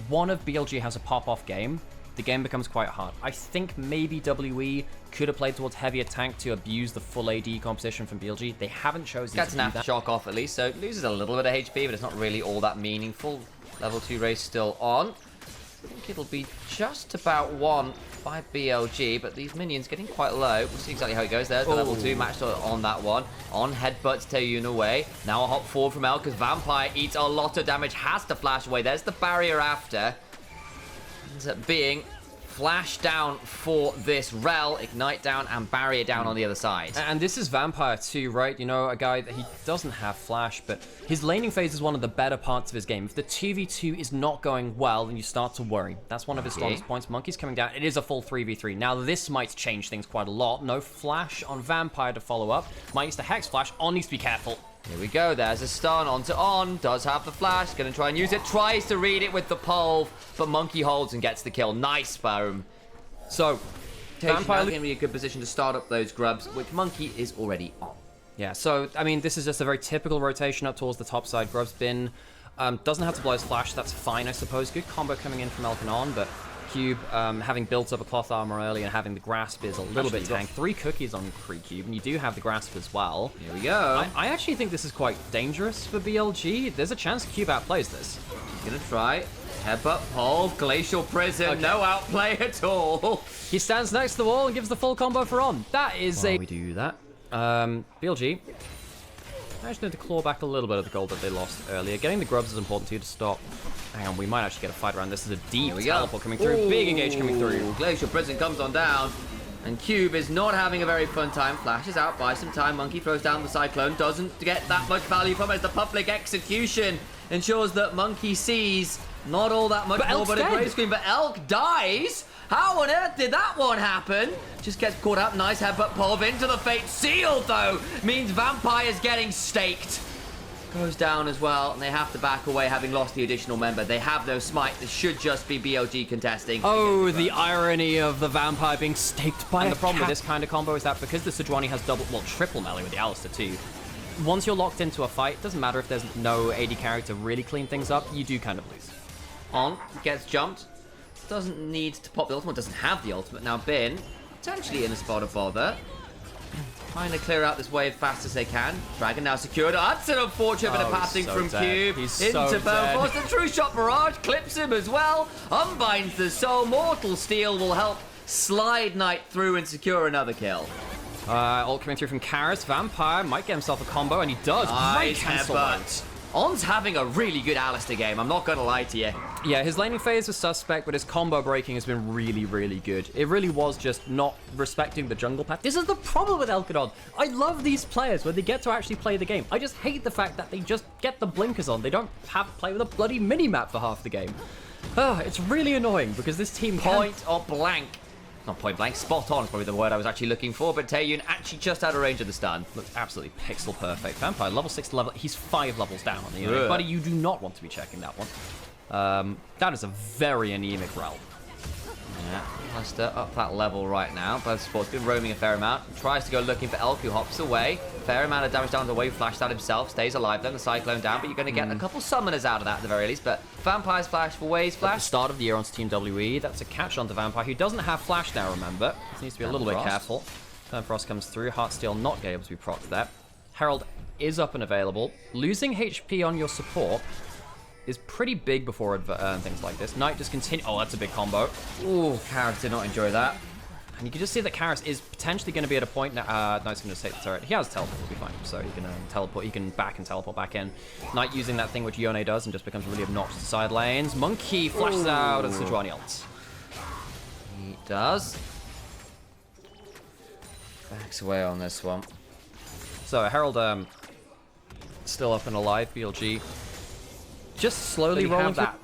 one of BLG has a pop-off game, the game becomes quite hard. I think maybe WE could have played towards heavier tank to abuse the full AD composition from BLG. They haven't chosen Gets to an do that. aftershock off at least, so it loses a little bit of HP, but it's not really all that meaningful. Level 2 race still on. I think it'll be just about won by BLG, but these minions getting quite low. We'll see exactly how it goes. There's the level 2 matched on that one. On headbutts Taeyun away. Now a hop forward from El, because Vampire eats a lot of damage, has to flash away. There's the barrier after. Ends up being flash down for this Rel, ignite down, and barrier down on the other side. And this is Vampire too, right? You know, a guy that he doesn't have flash, but his laning phase is one of the better parts of his game. If the 2v2 is not going well, then you start to worry. That's one of his strongest points. Monkey's coming down. It is a full 3v3. Now, this might change things quite a lot. No flash on Vampire to follow up. Might use the Hex flash. On needs to be careful. Here we go, there's a stun onto On, does have the flash, gonna try and use it, tries to read it with the pole, but Monkey holds and gets the kill. Nice, boom. So, Vampire gonna be a good position to start up those grubs, which Monkey is already on. Yeah, so, I mean, this is just a very typical rotation up towards the top side. Grub's been, doesn't have to blow his flash, that's fine, I suppose. Good combo coming in from Elkanon, but Cube, having built up a cloth armor early and having the grasp is a little bit tank. 3 cookies on Kree Cube, and you do have the grasp as well. Here we go. I actually think this is quite dangerous for BLG. There's a chance Cube outplays this. He's gonna try. Headbutt, pole, glacial prison, okay. No outplay at all. He stands next to the wall and gives the full combo for On. That is we do that. BLG. I just need to claw back a little bit of the gold that they lost earlier. Getting the grubs is important too to stop. Hang on, we might actually get a fight around. This is a deep teleport coming through. Ooh, big engage coming through. Glacial prison comes on down. And Cube is not having a very fun time. Flashes out, buys some time. Monkey throws down the Cyclone. Doesn't get that much value from it as the public execution ensures that Monkey sees not all that much more but a gray screen. But Elk dies. How on earth did that one happen? Just gets caught up. Nice headbutt Pulv into the fate. Sealed, though, means Vampire's getting staked. Goes down as well, and they have to back away, having lost the additional member. They have no smite. This should just be BLG contesting. Oh, the irony of the Vampire being staked by a the problem with this kind of combo is that because the Sejuani has triple melee with the Alistar too, once you're locked into a fight, it doesn't matter if there's no AD carry to really clean things up, you do kind of lose. On, gets jumped. Doesn't need to pop the ultimate, doesn't have the ultimate. Now Bin, potentially in a spot of bother. Trying to clear out this wave fast as they can. Dragon now secured. That's an unfortunate bit of passing from Cube. He's into Bone. The True Shot Barrage clips him as well. Unbinds the soul. Mortal Steel will help slide Knight through and secure another kill. Ult coming through from Karis. Vampire might get himself a combo, and he does. Nice headbutt. On's having a really good Alistar game, I'm not gonna lie to you. Yeah, his laning phase was suspect, but his combo breaking has been really, really good. It really was just not respecting the jungle path. This is the problem with Elkanon. I love these players when they get to actually play the game. I just hate the fact that they just get the blinkers on. They don't have to play with a bloody mini-map for half the game. It's really annoying because this team Point or blank. Not point blank, spot on is probably the word I was actually looking for, but Taeyun actually just out of range of the stun. Looks absolutely pixel perfect. Vampire, level 6 level. He's 5 levels down on the unit. Buddy, you do not want to be checking that one. That is a very anemic Rel. Yeah, Alistar up that level right now. Both supports been roaming a fair amount. Tries to go looking for Elk, who hops away. Fair amount of damage down the wave. Flashed out himself. Stays alive then. The Cyclone down, but you're going to get a couple summoners out of that at the very least. But Vampire's flash for Wave's flash. At the start of the year on Team WE, that's a catch onto Vampire, who doesn't have flash now, remember. He needs to be a little bit careful. Frost comes through. Heartsteel not able to be procced there. Herald is up and available. Losing HP on your support is pretty big before things like this. Knight just continue. Oh, that's a big combo. Ooh, Karis did not enjoy that. And you can just see that Karis is potentially going to be at a point now. Knight's going to take the turret. He has teleport, will be fine. So he can teleport. He can back and teleport back in. Knight using that thing which Yone does and just becomes really obnoxious to side lanes. Monkey flashes out and Sejuani ults. He does. Backs away on this one. So Herald still up and alive. BLG. Just slowly rolling that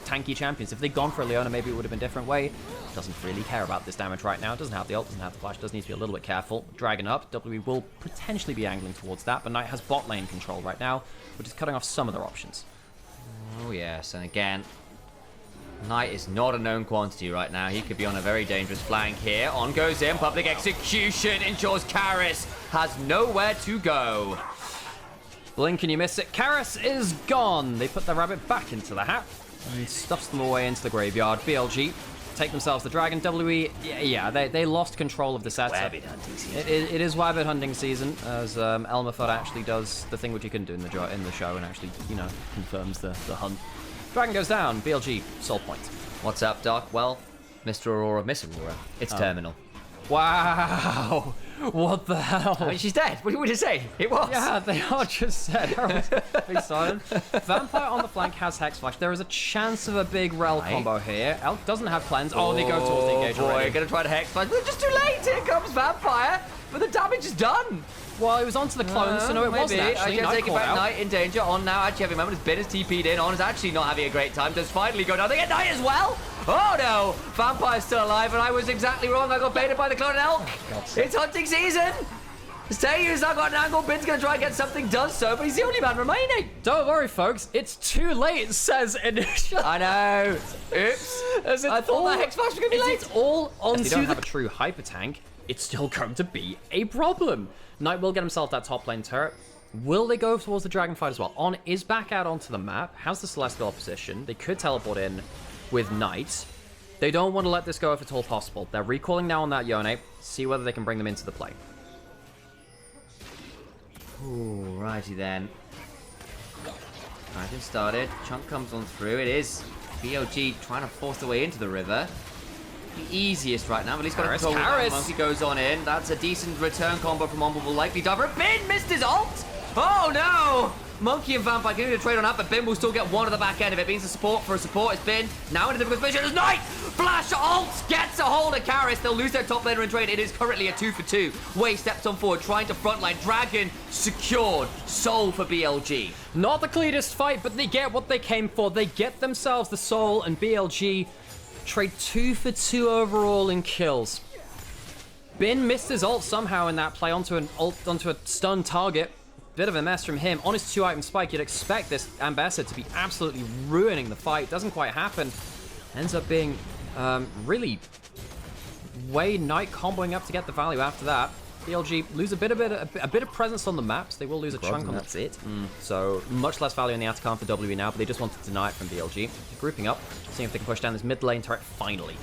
tanky champions. If they'd gone for a Leona, maybe it would have been a different way. Doesn't really care about this damage right now. Doesn't have the ult, doesn't have the flash. Does need to be a little bit careful. Dragon up. W will potentially be angling towards that, but Knight has bot lane control right now, which is cutting off some of their options. Oh yes, and again, Knight is not a known quantity right now. He could be on a very dangerous flank here. On goes in. Public execution ensures Karis has nowhere to go. Blink and you miss it. Karis is gone. They put the rabbit back into the hat. and stuffs them away into the graveyard. BLG take themselves the dragon. WE, yeah, they lost control of the setup. Rabbit hunting season. It is rabbit hunting season, as Elmerford actually does the thing which he couldn't do in the show, and actually, you know, confirms the hunt. Dragon goes down. BLG, soul point. What's up, Doc? Well, Mr. Aurora, Miss Aurora. It's terminal. Wow! What the hell? I mean, she's dead. What would you say? It was. Yeah, they are just said. Be silent. Vampire on the flank has Hex Flash. There is a chance of a big Rel combo here. Elk doesn't have cleanse. Oh, they go towards the engage already. Gonna try to Hex Flash. We're just too late. Here comes Vampire, but the damage is done. Well, it was onto the clones, so no, it wasn't actually. Night taking back Knight in danger. On now, actually having a moment. His bin is TP'd in. On is actually not having a great time. Does finally go down. They get Knight as well. Oh no! Vampire's still alive, and I was exactly wrong. I got baited by the clone and Elk. It's hunting season. Taeyu's now got an angle. Bin's gonna try and get something. Does so, but he's the only man remaining. Don't worry, folks. It's too late. Says initially. I know. Oops. I thought that Hex Flash was gonna be late. It's all onto If you don't have a true hyper tank, it's still going to be a problem. Knight will get himself that top lane turret. Will they go towards the dragon fight as well? On is back out onto the map. Has the Celestial opposition. They could teleport in with Knight. They don't want to let this go if at all possible. They're recalling now on that Yone. See whether they can bring them into the play. Ooh, righty then. Dragon started. Chunk comes on through. It is BLG trying to force their way into the river. The easiest right now, but he's got a cold. Monkey goes on in. That's a decent return combo from Ombre. Will likely dive. Bin missed his ult. Oh no! Monkey and Vampire can do a trade on that, but Bin will still get one at the back end of it. Means the support for a support is Bin. Now in a difficult position. There's Knight! Flash ult gets a hold of Karis. They'll lose their top laner in trade. It is currently a 2-for-2. Wei steps on forward, trying to frontline. Dragon secured. Soul for BLG. Not the cleanest fight, but they get what they came for. They get themselves the soul, and BLG trade 2-for-2 overall in kills. Bin missed his ult somehow in that play onto a stun target. Bit of a mess from him. On his 2-item spike, you'd expect this Ambassador to be absolutely ruining the fight. Doesn't quite happen. Ends up being really Wei Knight comboing up to get the value after that. BLG lose a bit of presence on the maps. They will lose a chunk on that's it. So much less value in the Atacant for WE now, but they just want to deny it from BLG. Grouping up, seeing if they can push down this mid lane turret finally.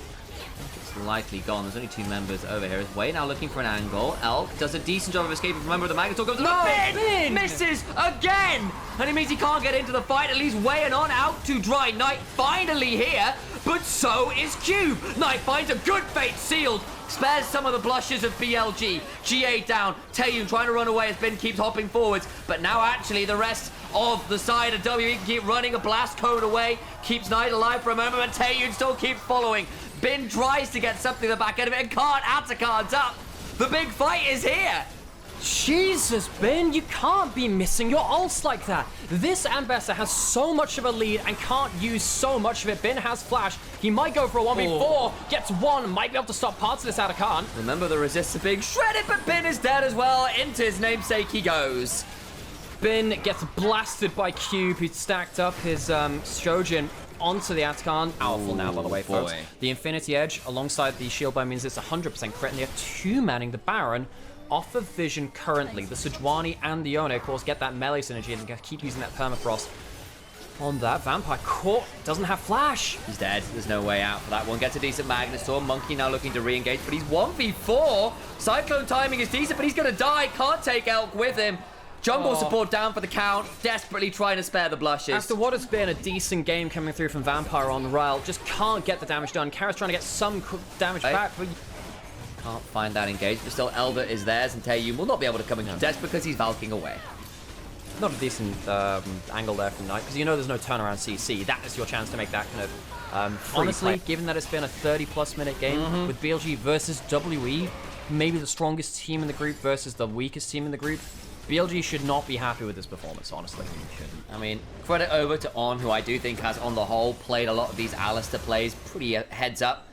It's likely gone. There's only 2 members over here. Wei now looking for an angle. Elk does a decent job of escaping from under the Magnetor. Goes Bin! Misses again! And it means he can't get into the fight. At least Wei and On out to dry. Knight finally here, but so is Cube. Knight finds a good fate sealed. Spares some of the blushes of BLG. GA down. Taeyun trying to run away as Ben keeps hopping forwards. But now actually the rest of the side of WE can keep running a blast code away. Keeps Knight alive for a moment, but Taeyun still keeps following. Bin tries to get something at the back end of it and can't. Atacant's up. The big fight is here. Jesus, Bin, you can't be missing your ults like that. This Ambassador has so much of a lead and can't use so much of it. Bin has flash. He might go for a 1v4, gets one, might be able to stop parts of this Atacant. Remember, the resists are being shredded, but Bin is dead as well. Into his namesake he goes. Bin gets blasted by Cube, who stacked up his Shojin onto the Atacant. Powerful now, by the way, folks. The Infinity Edge alongside the Shield Bomb means it's 100% crit, and they are 2-manning the Baron off of Vision currently. The Sejuani and the Yone, of course, get that melee synergy and keep using that Permafrost on that. Vampire caught, doesn't have flash. He's dead. There's no way out for that one. Gets a decent Magnetor. Monkey now looking to re-engage, but he's 1v4. Cyclone timing is decent, but he's going to die. Can't take Elk with him. Jungle support down for the count, desperately trying to spare the blushes. After what has been a decent game coming through from Vampire on the Ryle, just can't get the damage done. Kara's trying to get some damage back, but can't find that engage, but still Elder is theirs, and Taeyun will not be able to come into death because he's valking away. Not a decent angle there from Knight, because you know there's no turnaround CC. That is your chance to make that kind of free honestly, play. Given that it's been a 30-plus minute game with BLG versus WE, maybe the strongest team in the group versus the weakest team in the group, BLG should not be happy with this performance, honestly. I mean, credit over to On, who I do think has, on the whole, played a lot of these Alistair plays pretty heads up.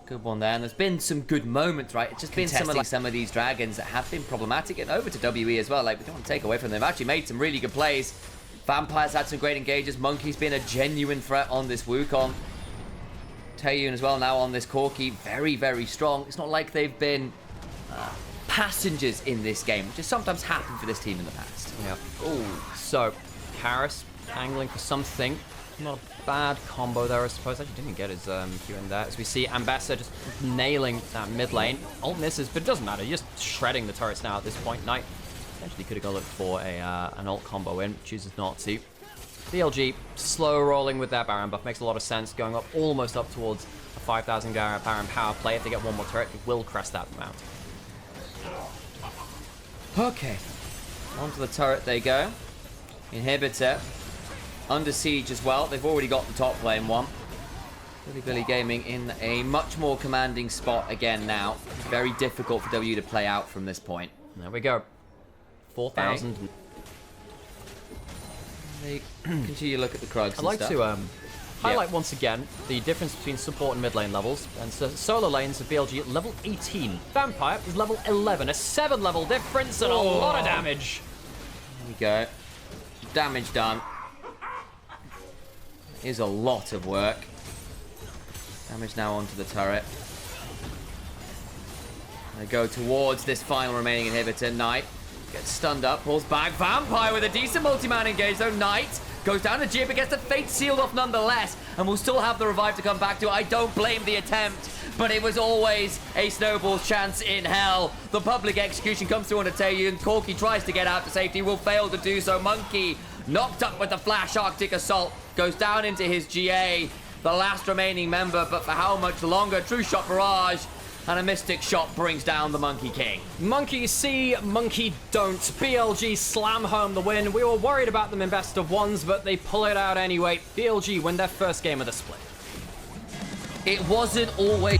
Good one there, and there's been some good moments, right? It's just been some of these dragons that have been problematic, and over to WE as well. Like, we don't want to take away from them. They've actually made some really good plays. Vampire's had some great engages. Monkey's been a genuine threat on this Wukong. Taeyun as well now on this Corki. Very, very strong. It's not like they've been passengers in this game, which has sometimes happened for this team in the past. Yeah. Oh, so Karis angling for something. Not a bad combo there, I suppose. Actually didn't get his Q in there. As we see Ambessa just nailing that mid lane. Ult misses, but it doesn't matter. Just shredding the turrets now at this point. Knight potentially could have gone look for an ult combo in. Chooses not to. BLG slow rolling with that Baron buff. Makes a lot of sense. Going up almost up towards a 5,000 Baron power play. If they get one more turret, it will crest that amount. Okay. Onto the turret they go. Inhibitor. Under siege as well. They've already got the top lane one. Bilibili Gaming in a much more commanding spot again now. Very difficult for W to play out from this point. There we go. 4,000. Okay. They continue to look at the Krugs. I'd like to highlight once again the difference between support and mid lane levels. And so solo lanes of BLG at level 18. Vampire is level 11. A 7 level difference and a lot of damage. There we go. Damage done. Is a lot of work. Damage now onto the turret. They go towards this final remaining inhibitor. Knight gets stunned up, pulls back. Vampire with a decent multi-man engage though. Knight goes down to Jib, but gets the fate sealed off nonetheless, and will still have the revive to come back to. I don't blame the attempt, but it was always a snowball's chance in hell. The public execution comes through on Atayu, and Corki tries to get out to safety, will fail to do so. Monkey knocked up with the flash Arctic Assault, goes down into his GA, the last remaining member, but for how much longer? True Shot Barrage, and a Mystic Shot brings down the Monkey King. Monkey see, Monkey don't. BLG slam home the win. We were worried about them in best of ones, but they pull it out anyway. BLG win their first game of the split. It wasn't always...